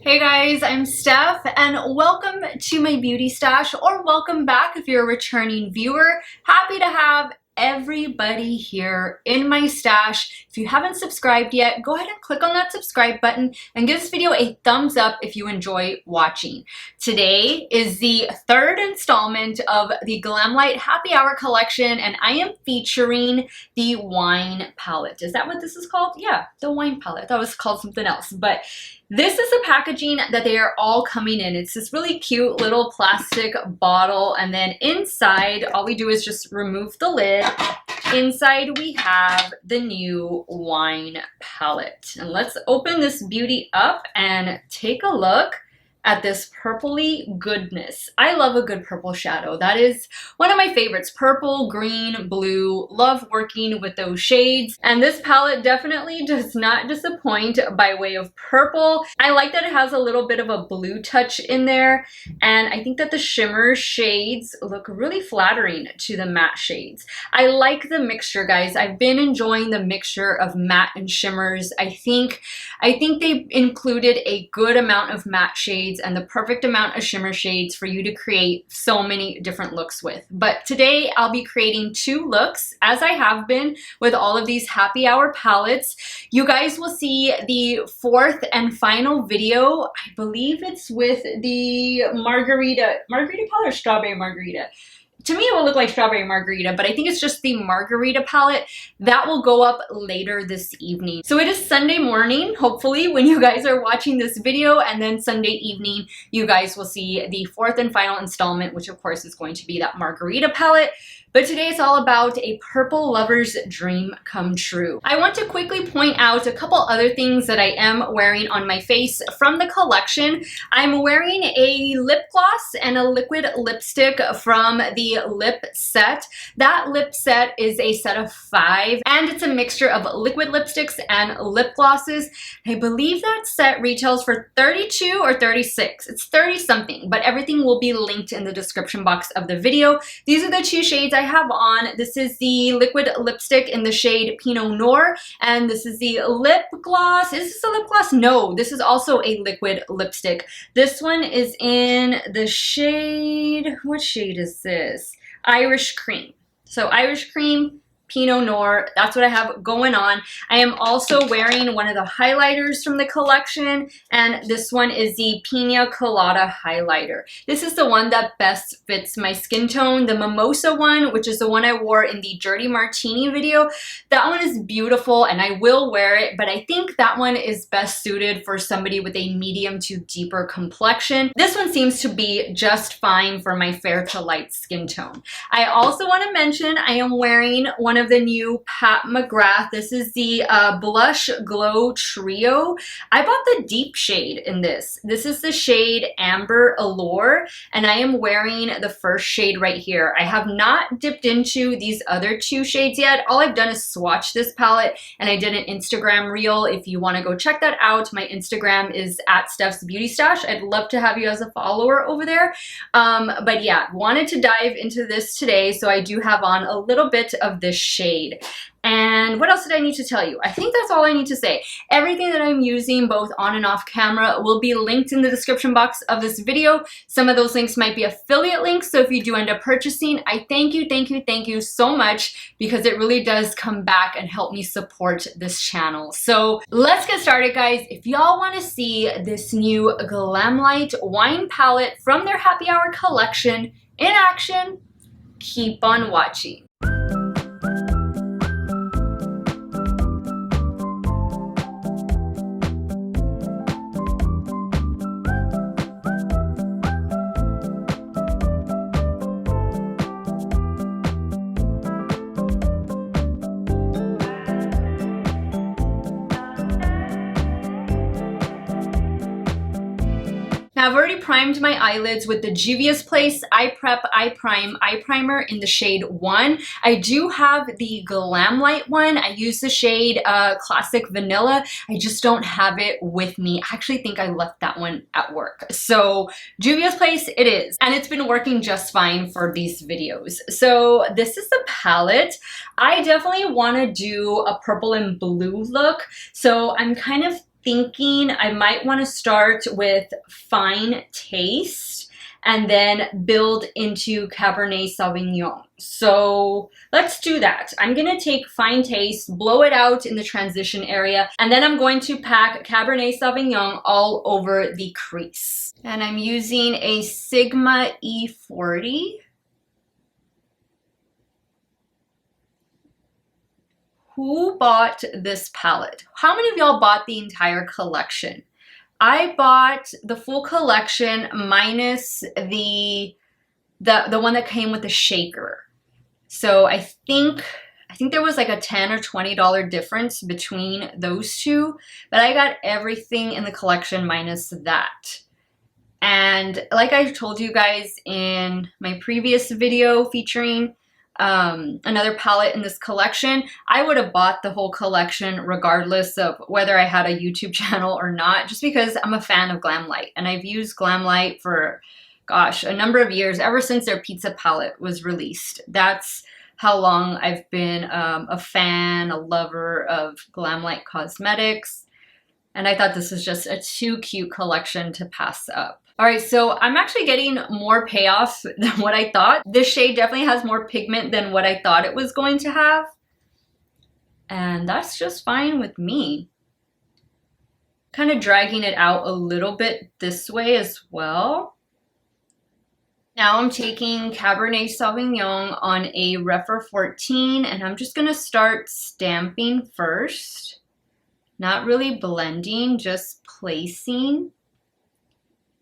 Hey guys, I'm Steph and welcome to my beauty stash, or welcome back if you're a returning viewer. Happy to have everybody here in my stash. If you haven't subscribed yet, go ahead and click on that subscribe button and give this video a thumbs up if you enjoy watching. Today is the third installment of the Glamlite Happy Hour collection, and I am featuring the wine palette. Is that what this is called? Yeah, the wine palette. I thought it was called something else, but this is the packaging that they are all coming in. It's this really cute little plastic bottle, and then inside, all we do is just remove the lid. Inside we have the new wine palette. And let's open this beauty up and take a look at this purpley goodness. I love a good purple shadow. That is one of my favorites. Purple, green, blue. Love working with those shades. And this palette definitely does not disappoint by way of purple. I like that it has a little bit of a blue touch in there. And I think that the shimmer shades look really flattering to the matte shades. I like the mixture, guys. I've been enjoying the mixture of matte and shimmers. I think they included a good amount of matte shades and the perfect amount of shimmer shades for you to create so many different looks with. But today I'll be creating two looks, as I have been with all of these happy hour palettes. You guys will see the fourth and final video. I believe it's with the margarita palette or strawberry margarita. To me, it will look like strawberry margarita, but I think it's just the margarita palette. That will go up later this evening. So it is Sunday morning, hopefully, when you guys are watching this video, and then Sunday evening, you guys will see the fourth and final installment, which of course is going to be that margarita palette. But today it's all about a purple lover's dream come true. I want to quickly point out a couple other things that I am wearing on my face from the collection. I'm wearing a lip gloss and a liquid lipstick from the lip set. That lip set is a set of 5, and it's a mixture of liquid lipsticks and lip glosses. I believe that set retails for $32 or $36. It's 30 something, but everything will be linked in the description box of the video. These are the two shades I have on. This is the liquid lipstick in the shade Pinot Noir, and this is the lip gloss. Is this a lip gloss? No, this is also a liquid lipstick. This one is in the shade, what shade is this? Irish Cream. So Irish Cream, Pinot Noir, that's what I have going on. I am also wearing one of the highlighters from the collection, and this one is the Pina Colada highlighter. This is the one that best fits my skin tone. The Mimosa one, which is the one I wore in the Dirty Martini video, that one is beautiful and I will wear it, but I think that one is best suited for somebody with a medium to deeper complexion. This one seems to be just fine for my fair to light skin tone. I also want to mention I am wearing one of the new Pat McGrath. This is the Blush Glow Trio. I bought the deep shade in this. This is the shade Amber Allure, and I am wearing the first shade right here. I have not dipped into these other two shades yet. All I've done is swatch this palette, and I did an Instagram reel. If you want to go check that out, my Instagram is at Steph's Beauty Stash. I'd love to have you as a follower over there. But yeah, wanted to dive into this today, so I do have on a little bit of this shade. And what else did I need to tell you? I think that's all I need to say. Everything that I'm using both on and off camera will be linked in the description box of this video. Some of those links might be affiliate links, so if you do end up purchasing, I thank you so much, because it really does come back and help me support this channel. So let's get started, guys. If y'all want to see this new Glamlite wine palette from their happy hour collection in action, keep on watching. Now I've already primed my eyelids with the Juvia's Place Eye Prep Eye Prime Eye Primer in the shade 1. I do have the Glamlite one. I use the shade Classic Vanilla. I just don't have it with me. I actually think I left that one at work. So Juvia's Place it is. And it's been working just fine for these videos. So this is the palette. I definitely want to do a purple and blue look. So I'm kind of thinking I might want to start with Fine Taste and then build into Cabernet Sauvignon. So let's do that. I'm gonna take Fine Taste, blow it out in the transition area, and then I'm going to pack Cabernet Sauvignon all over the crease. And I'm using a Sigma E40. Who bought this palette? How many of y'all bought the entire collection? I bought the full collection minus the one that came with the shaker. So I think there was like a $10 or $20 difference between those two, but I got everything in the collection minus that. And like I told you guys in my previous video featuring another palette in this collection, I would have bought the whole collection regardless of whether I had a YouTube channel or not, just because I'm a fan of Glamlite, and I've used Glamlite for, gosh, a number of years, ever since their pizza palette was released. That's how long I've been a fan, a lover of Glamlite cosmetics, and I thought this was just a too cute collection to pass up. All right, so I'm actually getting more payoff than what I thought. This shade definitely has more pigment than what I thought it was going to have. And that's just fine with me. Kind of dragging it out a little bit this way as well. Now I'm taking Cabernet Sauvignon on a Refer 14, and I'm just gonna start stamping first. Not really blending, just placing.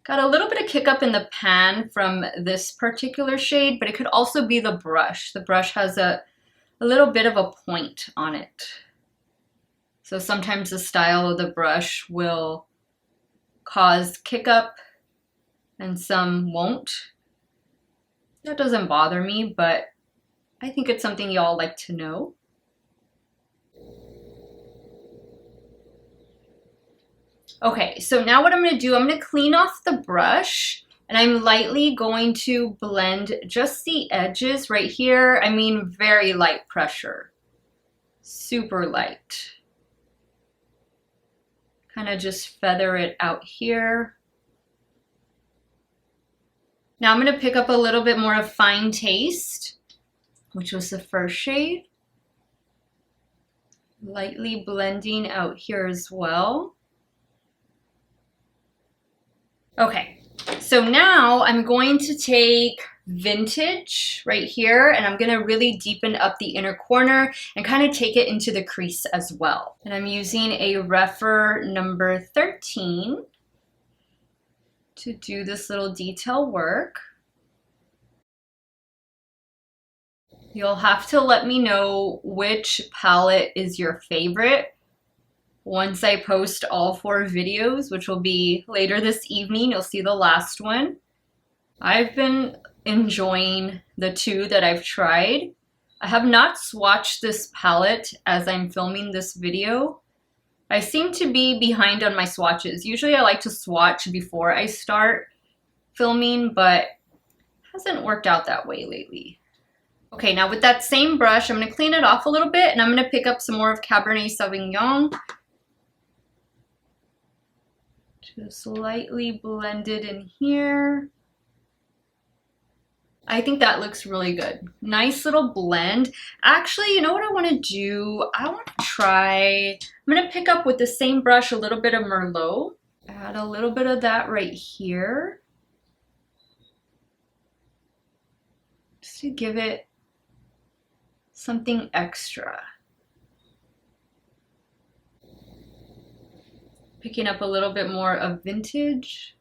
Got a little bit of kick up in the pan from this particular shade, but it could also be the brush. The brush has a little bit of a point on it. So sometimes the style of the brush will cause kick up and some won't. That doesn't bother me, but I think it's something y'all like to know. Okay, so now what I'm going to do, I'm going to clean off the brush, and I'm lightly going to blend just the edges right here. I mean, very light pressure, super light. Kind of just feather it out here. Now I'm going to pick up a little bit more of Fine Taste, which was the first shade. Lightly blending out here as well. Okay, so now I'm going to take Vintage right here, and I'm gonna really deepen up the inner corner and kind of take it into the crease as well. And I'm using a Refer number 13 to do this little detail work. You'll have to let me know which palette is your favorite once I post all 4 videos, which will be later this evening. You'll see the last one. I've been enjoying the 2 that I've tried. I have not swatched this palette as I'm filming this video. I seem to be behind on my swatches. Usually I like to swatch before I start filming, but it hasn't worked out that way lately. Okay, now with that same brush, I'm going to clean it off a little bit, and I'm going to pick up some more of Cabernet Sauvignon. Just lightly blend it in here. I think that looks really good. Nice little blend. Actually, you know what I want to do? I want to try, I'm going to pick up with the same brush a little bit of Merlot. Add a little bit of that right here. Just to give it something extra. Picking up a little bit more of Vintage.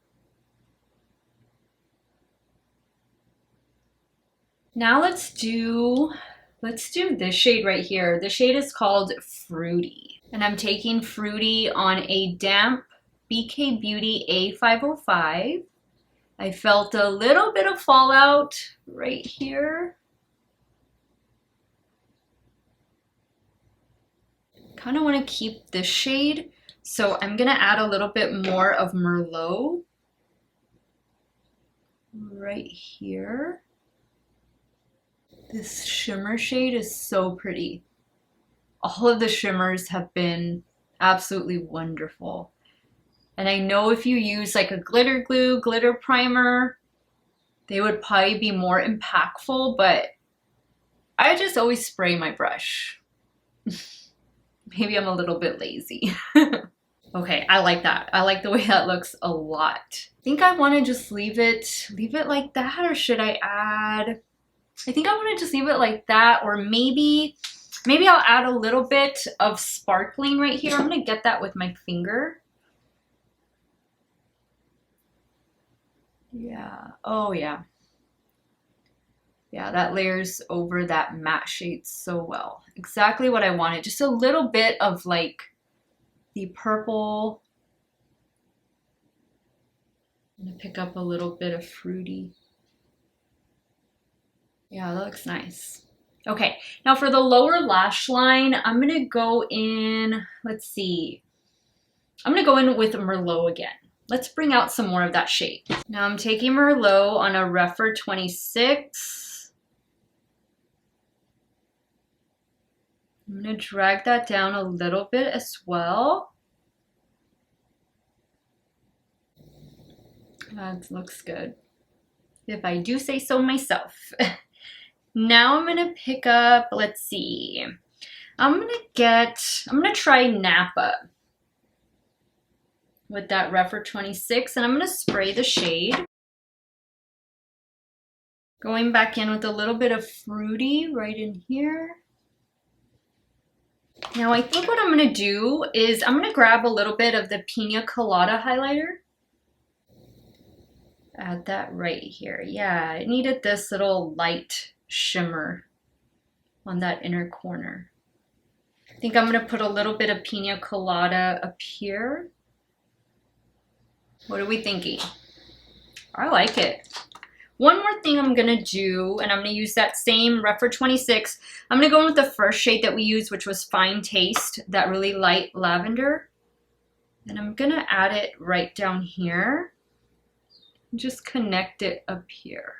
Now let's do this shade right here. The shade is called Fruity, and I'm taking Fruity on a damp BK Beauty A505. I felt a little bit of fallout right here. Kind of want to keep this shade, so I'm gonna add a little bit more of Merlot right here. This shimmer shade is so pretty. All of the shimmers have been Absolutely wonderful. And I know if you use like a glitter glue, glitter primer, they would probably be more impactful, but I just always spray my brush. Maybe I'm a little bit lazy. Okay, I like that. I like the way that looks a lot. I think I want to just leave it like that, or should I add? I think I want to just leave it like that, or maybe I'll add a little bit of sparkling right here. I'm gonna get that with my finger. Yeah, oh yeah. Yeah, that layers over that matte shade so well. Exactly what I wanted. Just a little bit of like the purple. I'm gonna pick up a little bit of fruity. Yeah, that looks nice. Okay, now for the lower lash line, I'm gonna go in, let's see. I'm gonna go in with Merlot again. Let's bring out some more of that shade. Now I'm taking Merlot on a Refer 26. I'm gonna drag that down a little bit as well. That looks good, if I do say so myself. Now I'm gonna pick up, let's see. I'm gonna try Napa with that Refer 26, and I'm gonna spray the shade. Going back in with a little bit of fruity right in here. Now I think what I'm gonna do is I'm gonna grab a little bit of the Pina Colada highlighter. Add that right here. Yeah, it needed this little light shimmer on that inner corner. I think I'm gonna put a little bit of Pina Colada up here. What are we thinking? I like it. One more thing I'm gonna do, and I'm gonna use that same Refer 26. I'm gonna go in with the first shade that we used, which was Fine Taste, that really light lavender. And I'm gonna add it right down here. Just connect it up here.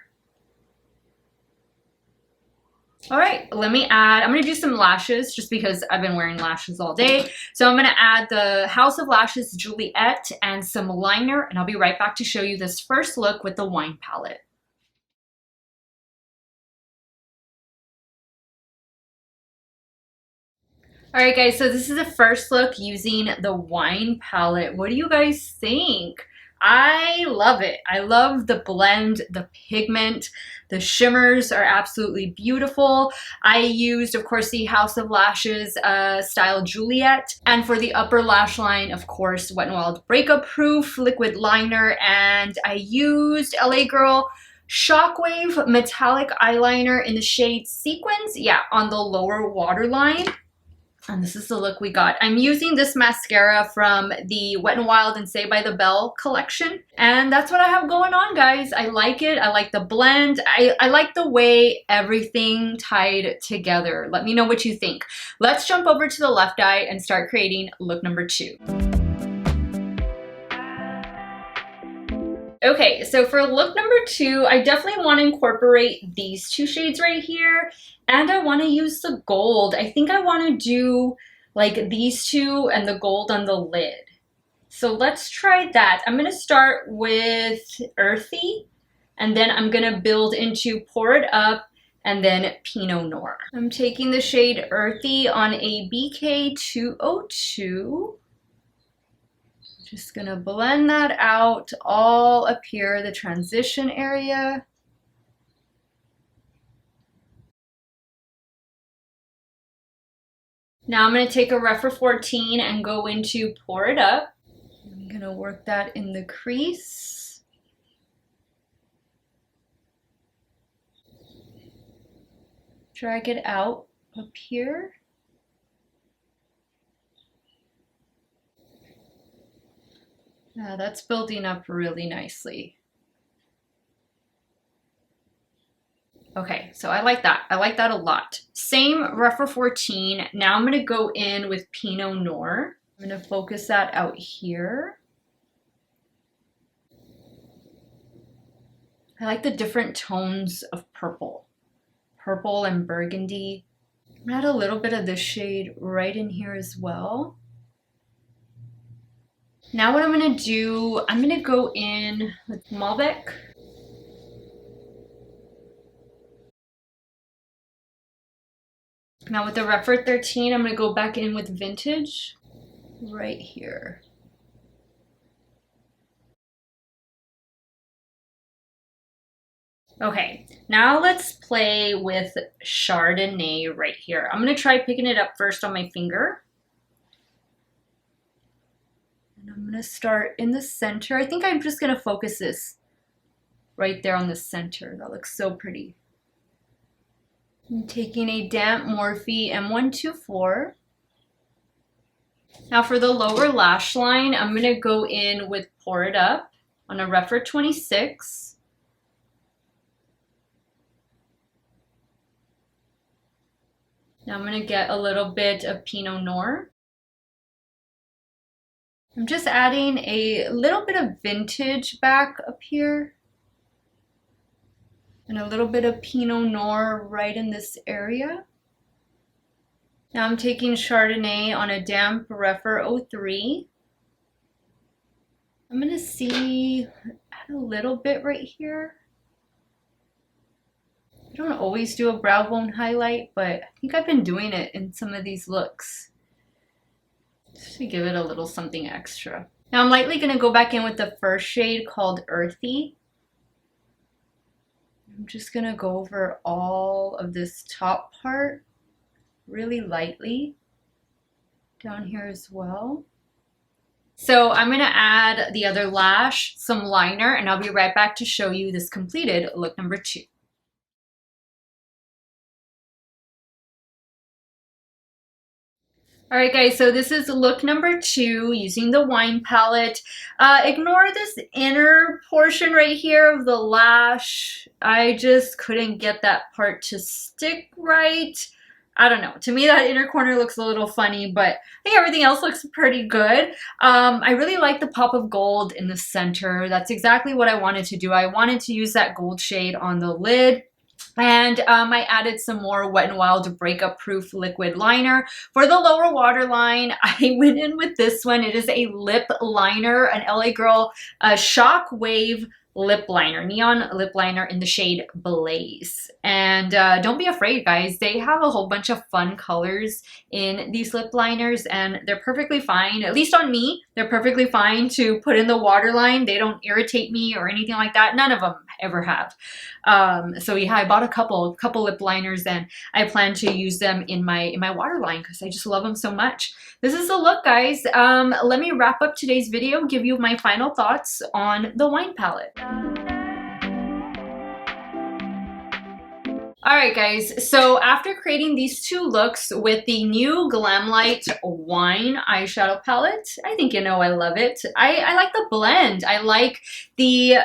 All right, I'm gonna do some lashes just because I've been wearing lashes all day. So I'm gonna add the House of Lashes Juliette and some liner, and I'll be right back to show you this first look with the wine palette. All right, guys, so this is the first look using the wine palette. What do you guys think? I love it. I love the blend, the pigment, the shimmers are absolutely beautiful. I used, of course, the House of Lashes style Juliette. And for the upper lash line, of course, Wet n Wild Breakup Proof liquid liner. And I used LA Girl Shockwave metallic eyeliner in the shade Sequins, yeah, on the lower waterline. And this is the look we got. I'm using this mascara from the Wet n Wild and Saved by the Bell collection. And that's what I have going on, guys. I like it. I like the blend. I like the way everything tied together. Let me know what you think. Let's jump over to the left eye and start creating look number 2. Okay, so for look number 2, I definitely want to incorporate these two shades right here, and I want to use the gold. I think I want to do like these two and the gold on the lid. So let's try that. I'm going to start with Earthy, and then I'm going to build into Pour It Up, and then Pinot Noir. I'm taking the shade Earthy on a BK 202. Just gonna blend that out all up here, the transition area. Now I'm gonna take a Refer 14 and go into Pour It Up. I'm gonna work that in the crease. Drag it out up here. Yeah, that's building up really nicely. Okay, so I like that. I like that a lot. Same Refer 14. Now I'm gonna go in with Pinot Noir. I'm gonna focus that out here. I like the different tones of purple. Purple and burgundy. I'm gonna add a little bit of this shade right in here as well. Now what I'm gonna do, I'm gonna go in with Malbec. Now with the Refer 13, I'm gonna go back in with Vintage right here. Okay, now let's play with Chardonnay right here. I'm gonna try picking it up first on my finger. And I'm gonna start in the center. I think I'm just gonna focus this right there on the center. That looks so pretty. I'm taking a damp Morphe M124. Now for the lower lash line, I'm gonna go in with Pour It Up on a Refer 26. Now I'm going to get a little bit of Pinot Noir. I'm just adding a little bit of Vintage back up here. And a little bit of Pinot Noir right in this area. Now I'm taking Chardonnay on a damp Refer 03. I'm going to add a little bit right here. I don't always do a brow bone highlight, but I think I've been doing it in some of these looks. Just to give it a little something extra. Now I'm lightly going to go back in with the first shade called Earthy. I'm just going to go over all of this top part really lightly. Down here as well. So I'm going to add the other lash, some liner, and I'll be right back to show you this completed look number 2. All right, guys, so this is look number 2 using the wine palette. Ignore this inner portion right here of the lash. I just couldn't get that part to stick right. I don't know. To me, that inner corner looks a little funny, but I think everything else looks pretty good. I really like the pop of gold in the center. That's exactly what I wanted to do. I wanted to use that gold shade on the lid. And I added some more Wet n Wild breakup proof liquid liner. For the lower waterline, I went in with this one. It is a lip liner, an LA Girl Shock Wave lip liner, neon lip liner in the shade Blaze. And don't be afraid, guys. They have a whole bunch of fun colors in these lip liners, and they're perfectly fine, at least on me. They're perfectly fine to put in the waterline. They don't irritate me or anything like that. None of them ever have. So yeah, I bought a couple lip liners, and I plan to use them in my waterline because I just love them so much. This is the look, guys. Let me wrap up today's video, give you my final thoughts on the wine palette. Alright guys, so after creating these 2 looks with the new Glamlite wine eyeshadow palette, I think you know I love it. I like the blend. I like the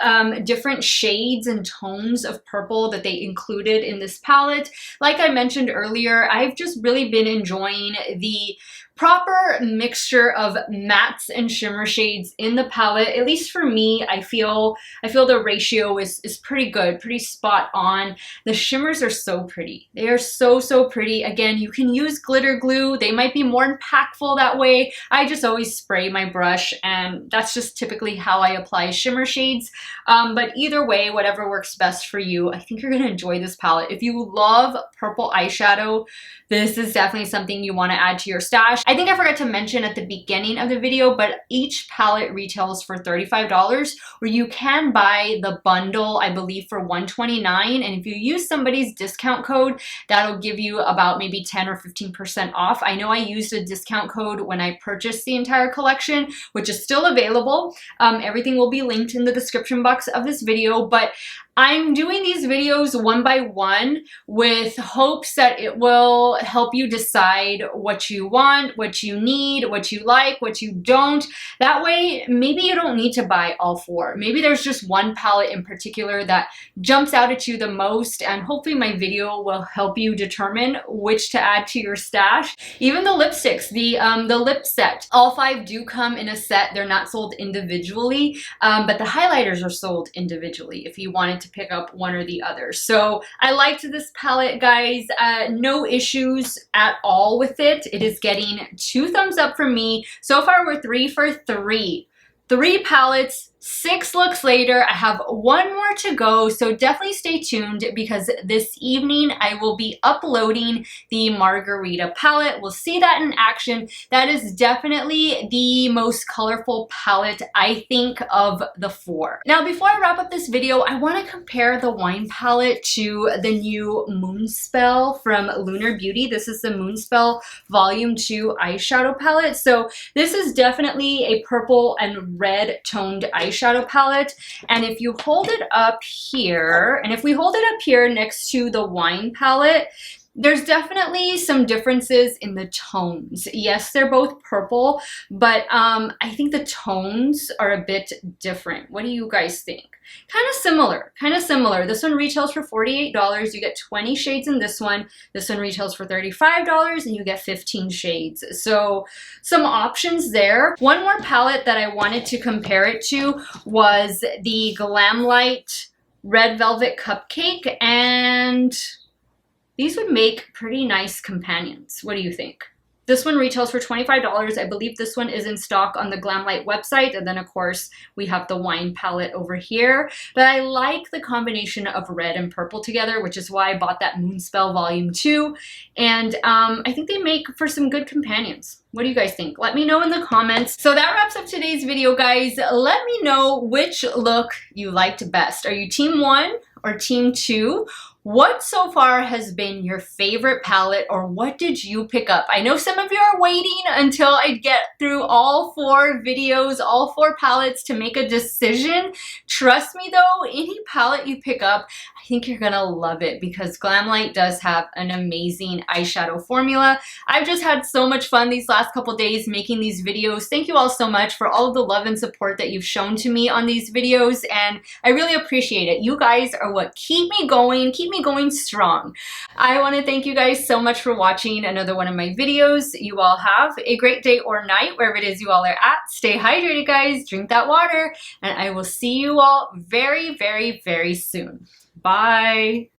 different shades and tones of purple that they included in this palette. Like I mentioned earlier, I've just really been enjoying the proper mixture of mattes and shimmer shades in the palette. At least for me, I feel the ratio is pretty good, pretty spot on. The shimmers are so pretty. They are so pretty. Again, you can use glitter glue. They might be more impactful that way. I just always spray my brush, and that's just typically how I apply shimmer shades. But either way, whatever works best for you, I think you're gonna enjoy this palette. If you love purple eyeshadow, this is definitely something you want to add to your stash. I think I forgot to mention at the beginning of the video, but each palette retails for $35, or you can buy the bundle, I believe, for $129. And if you use somebody's discount code, that'll give you about maybe 10 or 15% off. I know I used a discount code when I purchased the entire collection, which is still available. Everything will be linked in the description box of this video, but I'm doing these videos one by one with hopes that it will help you decide what you want, what you need, what you like, what you don't. That way, maybe you don't need to buy all 4. Maybe there's just one palette in particular that jumps out at you the most, and hopefully my video will help you determine which to add to your stash. Even the lipsticks, the lip set, all 5 do come in a set. They're not sold individually, but the highlighters are sold individually if you wanted to pick up one or the other. So I liked this palette, guys. No issues at all with it. It is getting 2 thumbs up from me. So far we're 3 for 3 3 palettes, 6 looks later. I have 1 more to go, so definitely stay tuned because this evening I will be uploading the Margarita palette. We'll see that in action. That is definitely the most colorful palette, I think, of the 4. Now, before I wrap up this video, I want to compare the wine palette to the new Moonspell from Lunar Beauty. This is the Moonspell Volume 2 eyeshadow palette. So this is definitely a purple and red toned eyeshadow palette, and if you hold it up here, and if we hold it up here next to the wine palette, there's definitely some differences in the tones. Yes, they're both purple, but I think the tones are a bit different. What do you guys think? Kind of similar, kind of similar. This one retails for $48. You get 20 shades in this one. This one retails for $35 and you get 15 shades. So some options there. One more palette that I wanted to compare it to was the Glamlite Red Velvet Cupcake, and these would make pretty nice companions. What do you think? This one retails for $25. I believe this one is in stock on the Glamlite website. And then, of course, we have the wine palette over here. But I like the combination of red and purple together, which is why I bought that Moonspell Volume 2. And I think they make for some good companions. What do you guys think? Let me know in the comments. So that wraps up today's video, guys. Let me know which look you liked best. Are you Team 1 or Team 2? What so far has been your favorite palette, or what did you pick up? I know some of you are waiting until I get through all 4 videos, all 4 palettes to make a decision. Trust me though, any palette you pick up, I think you're gonna love it because Glamlite does have an amazing eyeshadow formula. I've just had so much fun these last couple days making these videos. Thank you all so much for all of the love and support that you've shown to me on these videos, and I really appreciate it. You guys are what keep me going strong. I want to thank you guys so much for watching another one of my videos. You all have a great day or night wherever it is you all are at. Stay hydrated, guys. Drink that water, and I will see you all very, very, very soon. Bye.